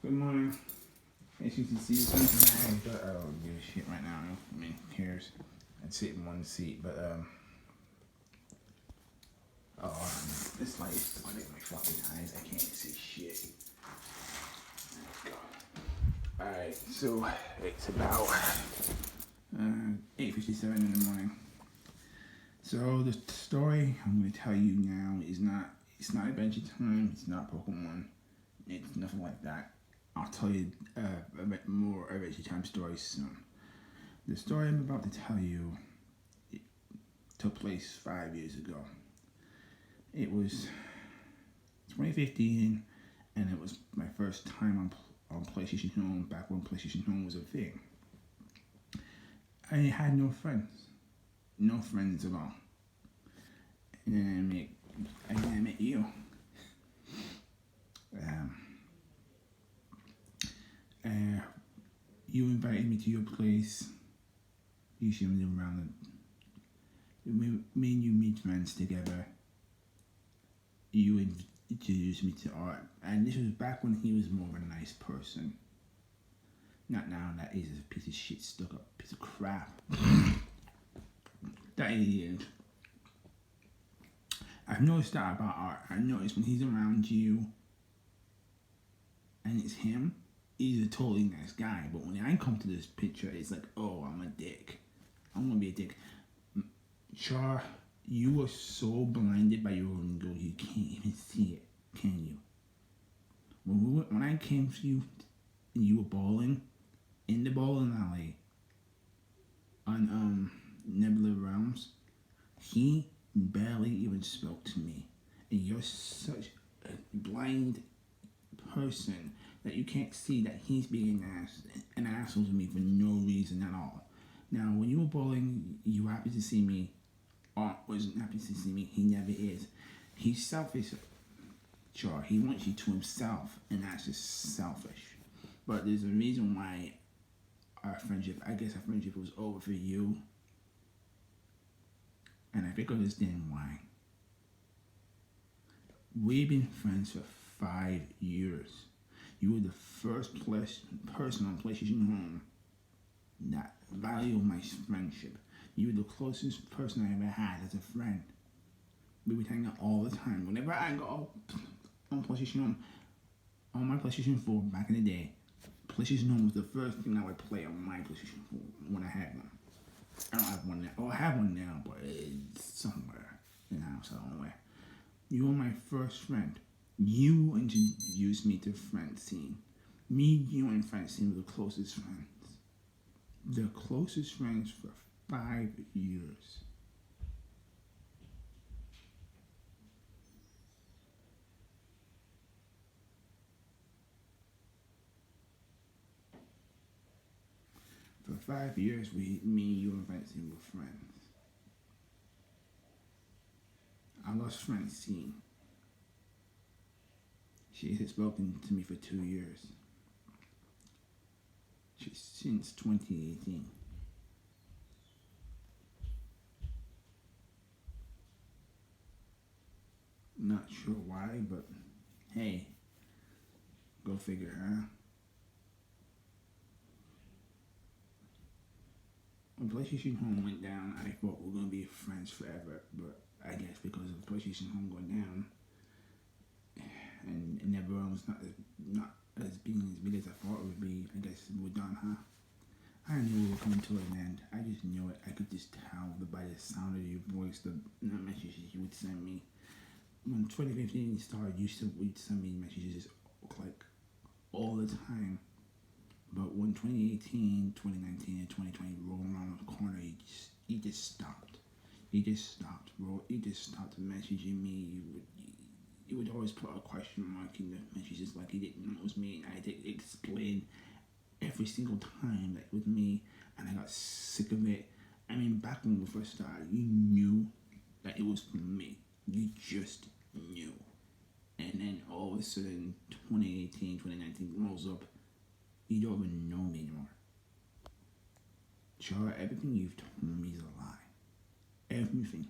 Good morning. As you can see, something I don't give a shit right now. I mean, here's I'd sit in one seat, but this light is flooding my fucking eyes. I can't see shit. Alright, so it's about 8:57 in the morning. So the story I'm going to tell you now is not. It's not Adventure Time. It's not Pokemon. It's nothing like that. I'll tell you a bit more Adventure Time stories soon. The story I'm about to tell you took place 5 years ago. It was 2015, and it was my first time on PlayStation Home, back when PlayStation Home was a thing. I had no friends at all. And then I met you. You invited me to your place. You showed me around. Me and you meet friends together. You introduced me to art, and this was back when he was more of a nice person. Not now that he's a piece of shit, stuck up piece of crap. That he is. I've noticed that about art. I've noticed when he's around you and it's him, he's a totally nice guy. But when I come to this picture, it's like, oh, I'm a dick. I'm gonna be a dick. Char, you are so blinded by your own ego, you can't even see it, can you? When I came to you and you were bowling in the bowling alley on Nebula Realms, he barely even spoke to me. And you're such a blind person that you can't see that he's being an asshole to me for no reason at all. Now, when you were bowling, you were happy to see me. Art wasn't happy to see me. He never is. He's selfish, sure. He wants you to himself, and that's just selfish. But there's a reason why our friendship was over for you. And I think I understand why. We've been friends for 5 years. You were the first person on PlayStation Home that valued my friendship. You were the closest person I ever had as a friend. We would hang out all the time. Whenever I go on PlayStation Home, on my PlayStation 4 back in the day, PlayStation Home was the first thing I would play on my PlayStation 4 when I had one. I don't have one now. Oh, I have one now, but it's somewhere in the house. I don't know where. You were my first friend. You introduced me to Francine. Me, you, and Francine were the closest friends. The closest friends for 5 years. For 5 years, me, you, and Francine were friends. I lost Francine. She has spoken to me for 2 years. Since 2018. Not sure why, but hey, go figure, huh? When PlayStation Home went down, I thought we were gonna be friends forever, but I guess because of PlayStation Home going down, and everyone was not as being as big as I thought it would be, I guess we're done, huh? I knew we were coming to an end. I just knew it. I could just tell by the sound of your voice, the messages you would send me. When 2015 started, would send me messages like all the time. But when 2018, 2019, and 2020 rolled around the corner, he just stopped. He just stopped, bro. He just stopped messaging me. He would always put a question mark in the messages like he didn't know it was me. And I had to explain every single time that it was me, and I got sick of it. I mean, back when we first started, you knew that it was for me. You just knew. And then all of a sudden, 2018, 2019 rolls up. You don't even know me anymore. Char, everything you've told me is a lie. Everything.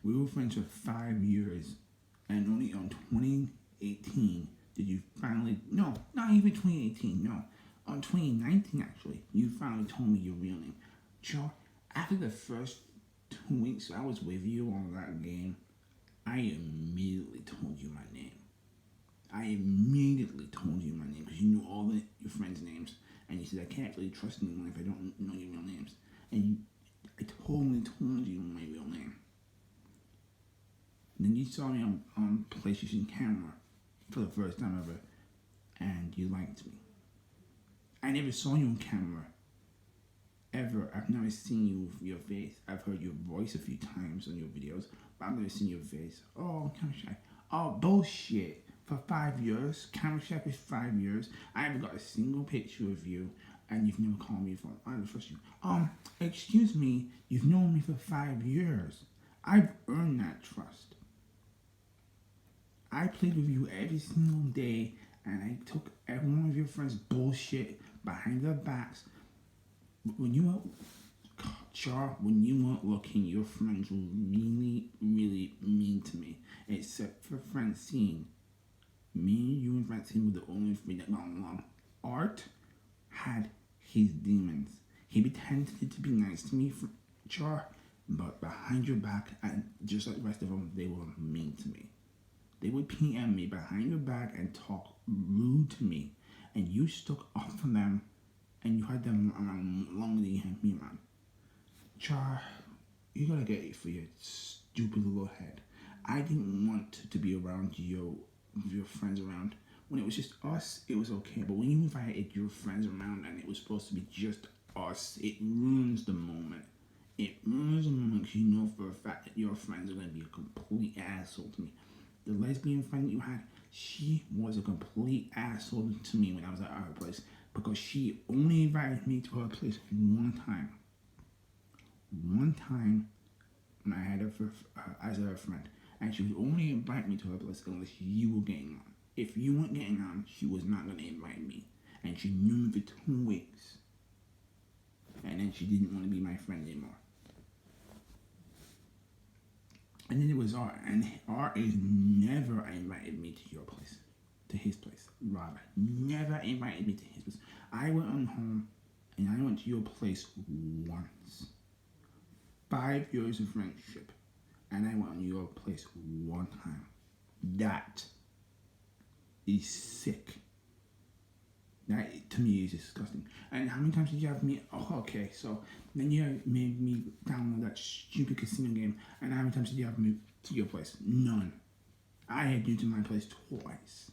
We were friends for 5 years, and only on 2018 2018 did you finally, no, not even 2018, no, on 2019 actually, you finally told me your real name. Joe, after the first 2 weeks I was with you on that game, I immediately told you my name. I immediately told you my name because you knew all your friends' names, and you said I can't really trust anyone if I don't know your real names. And I totally told you my real name. And then you saw me on PlayStation Camera for the first time ever, and you liked me. I never saw you on camera ever. I've never seen you with your face. I've heard your voice a few times on your videos, but I've never seen your face. Oh, Camera Shack. Oh, bullshit. For 5 years, Camera Shack is 5 years. I haven't got a single picture of you, and you've never called me phone. I don't trust you. Excuse me, you've known me for 5 years. I've earned that trust. I played with you every single day, and I took every one of your friends' bullshit behind their backs. When you weren't looking, your friends were really, really mean to me. Except for Francine. Me, you, and Francine were the only three that got along. Art had his demons. He pretended to be nice to me, Char, but behind your back, and just like the rest of them, they were mean to me. They would PM me behind your back and talk rude to me, and you stuck up for them, and you had them around longer than you had me around. Char, you gotta get it for your stupid little head. I didn't want to be around your friends around. When it was just us, it was okay. But when you invited your friends around and it was supposed to be just us, it ruins the moment. It ruins the moment because you know for a fact that your friends are going to be a complete asshole to me. The lesbian friend you had, she was a complete asshole to me when I was at her place because she only invited me to her place one time. One time when I had her as her friend. And she would only invite me to her place unless you were getting on. If you weren't getting on, she was not going to invite me. And she knew me for 2 weeks. And then she didn't want to be my friend anymore. And then it was Art. And Art is never invited me to your place. To his place, rather. Never invited me to his place. I went on home and I went to your place once. 5 years of friendship. And I went on your place one time. That is sick. That to me is disgusting. And how many times did you have me? Oh, okay. So then you made me download that stupid casino game. And how many times did you have me to your place? None. I had you to my place twice.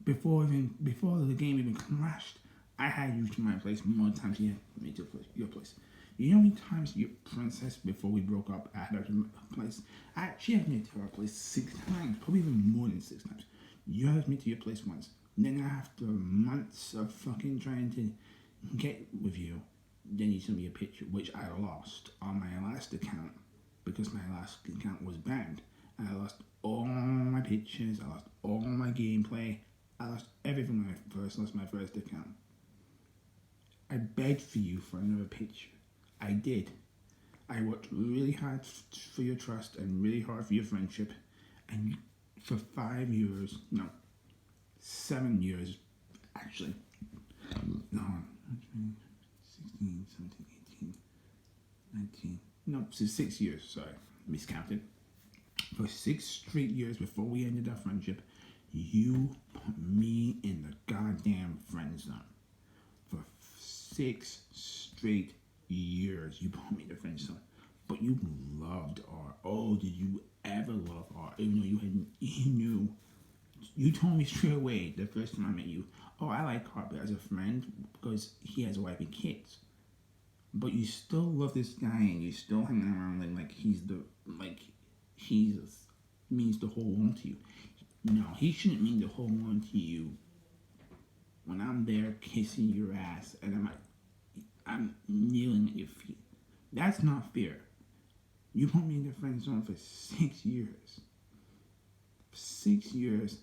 Before the game even crashed, I had you to my place more times than you had me to your place. You know how many times your princess, before we broke up, I had her to her place? She had me to her place 6 times, probably even more than 6 times. You had me to your place once. Then after months of fucking trying to get with you, then you sent me a picture, which I lost on my last account, because my last account was banned. And I lost all my pictures, I lost all my gameplay, I lost everything when I lost my first account. I begged for you for another picture. I did. I worked really hard for your trust and really hard for your friendship. And for 5 years, no, 7 years, actually. No, 16, 17, 18, 19. No, so 6 years, sorry, miscounted. For 6 straight years before we ended our friendship, you put me in the goddamn friend zone. For 6 straight years you put me in the friend zone. But you loved Art. Oh, did you ever love Art? Even though you told me straight away the first time I met you, oh, I like Art as a friend because he has a wife and kids. But you still love this guy and you still hanging around like he means to hold on to you. No, he shouldn't mean to hold on to you when I'm there kissing your ass and I'm kneeling at your feet. That's not fair. You put me in the friend zone for 6 years. 6 years,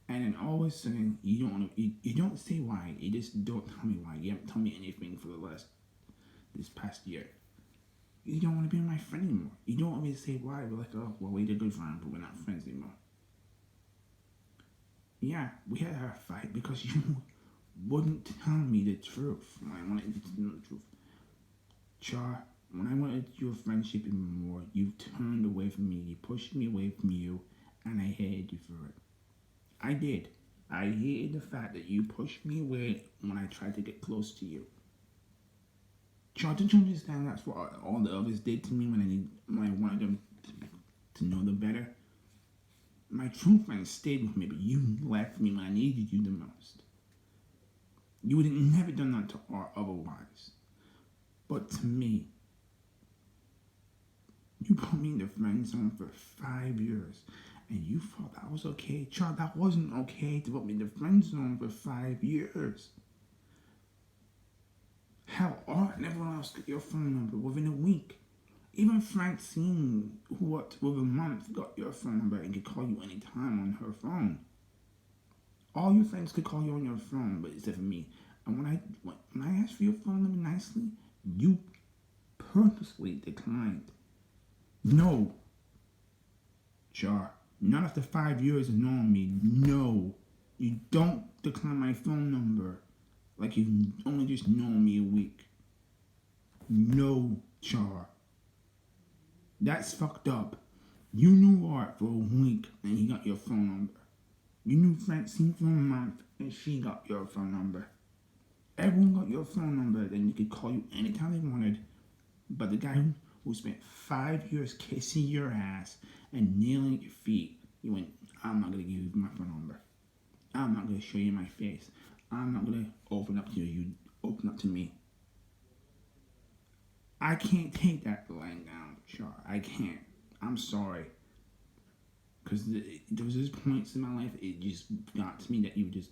and then all of a sudden you don't say why. You just don't tell me why. You haven't told me anything for this past year. You don't want to be my friend anymore. You don't want me to say why. We're like, oh, well, we're a good friend, but we're not friends anymore. Yeah, we had a fight because you wouldn't tell me the truth when I wanted to know the truth. Char, when I wanted your friendship even more, you turned away from me, you pushed me away from you, and I hated you for it. I did. I hated the fact that you pushed me away when I tried to get close to you. Char, don't you understand that's what all the others did to me when I wanted them to know them better? My true friends stayed with me, but you left me when I needed you the most. You would have never done that to her otherwise. But to me, you put me in the friend zone for 5 years, and you thought that was okay. Child, that wasn't okay to put me in the friend zone for 5 years. Hell, Art and everyone else got your phone number within a week. Even Francine, who worked with a month, got your phone number and could call you anytime on her phone. All your friends could call you on your phone, but except for me. And when I asked for your phone number nicely, you purposely declined. No, Char. Not after 5 years of knowing me. No, you don't decline my phone number like you've only just known me a week. No, Char. That's fucked up. You knew Art for a week and he got your phone number. You knew Francine for a month and she got your phone number. Everyone got your phone number, then they could call you anytime they wanted. But the guy who spent 5 years kissing your ass and kneeling at your feet, you went, I'm not going to give you my phone number. I'm not going to show you my face. I'm not going to open up to you. You open up to me. I can't take that lying down, Char. I can't. I'm sorry. Because there was just points in my life, it just got to me that you were just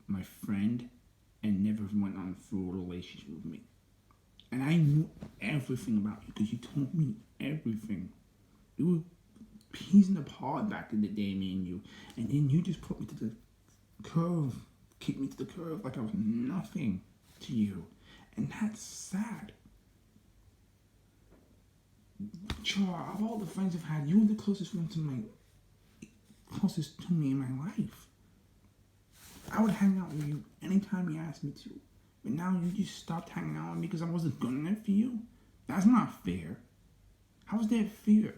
my friend and never went on a full relationship with me. And I knew everything about you because you told me everything. We were piecing apart back in the day, me and you. And then you just put me to the curve, kicked me to the curve like I was nothing to you. And that's sad. Char, of all the friends I've had, you were the closest one to me in my life. I would hang out with you anytime you asked me to. But now you just stopped hanging out with me because I wasn't good enough for you? That's not fair. How's that fair?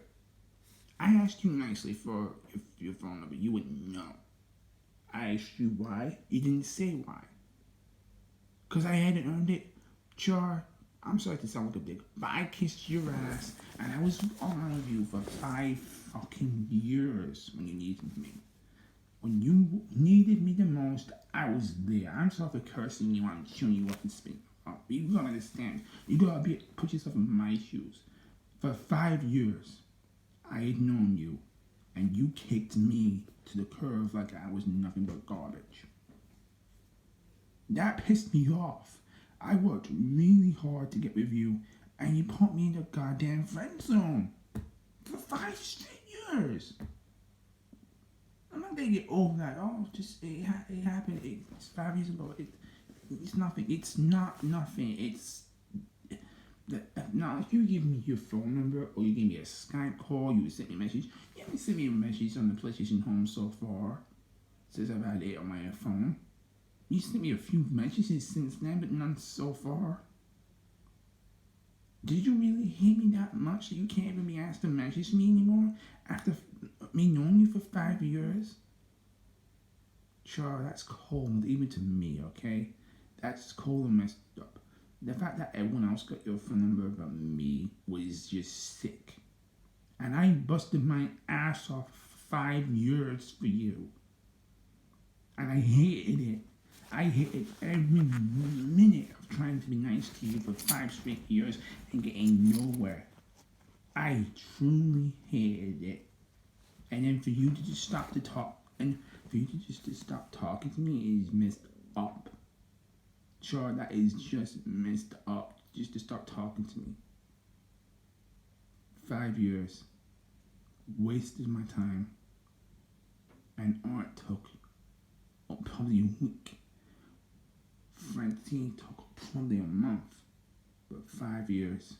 I asked you nicely for your phone number. You wouldn't know. I asked you why. You didn't say why. Because I hadn't earned it. Char, I'm sorry to sound like a dick, but I kissed your ass and I was on you for 5 fucking years when you needed me. When you needed me the most, I was there. I'm sorry for cursing you and chewing you up and spitting up. You gotta understand. You gotta put yourself in my shoes. For 5 years, I had known you, and you kicked me to the curve like I was nothing but garbage. That pissed me off. I worked really hard to get with you, and you put me in the goddamn friend zone for 5 straight years. I'm not gonna get over that. Oh, just it happened. It's 5 years ago. It's nothing. It's not nothing. It's now. If you give me your phone number or you give me a Skype call, you send me a message. You haven't sent me a message on the PlayStation Home so far since I've had it on my phone. You sent me a few messages since then, but none so far. Did you really hate me that much that you can't even be asked to message me anymore after me knowing you for 5 years? Char, that's cold even to me, okay? That's cold and messed up. The fact that everyone else got your phone number but me was just sick. And I busted my ass off for 5 years for you. And I hated it. I hated every minute of trying to be nice to you for 5 straight years and getting nowhere. I truly hated it. And then for you to just stop to talk, and for you to stop talking to me is messed up. Sure, that is just messed up. Just to stop talking to me. 5 years. Wasted my time. And Art took probably a week. Francine took probably a month. But 5 years.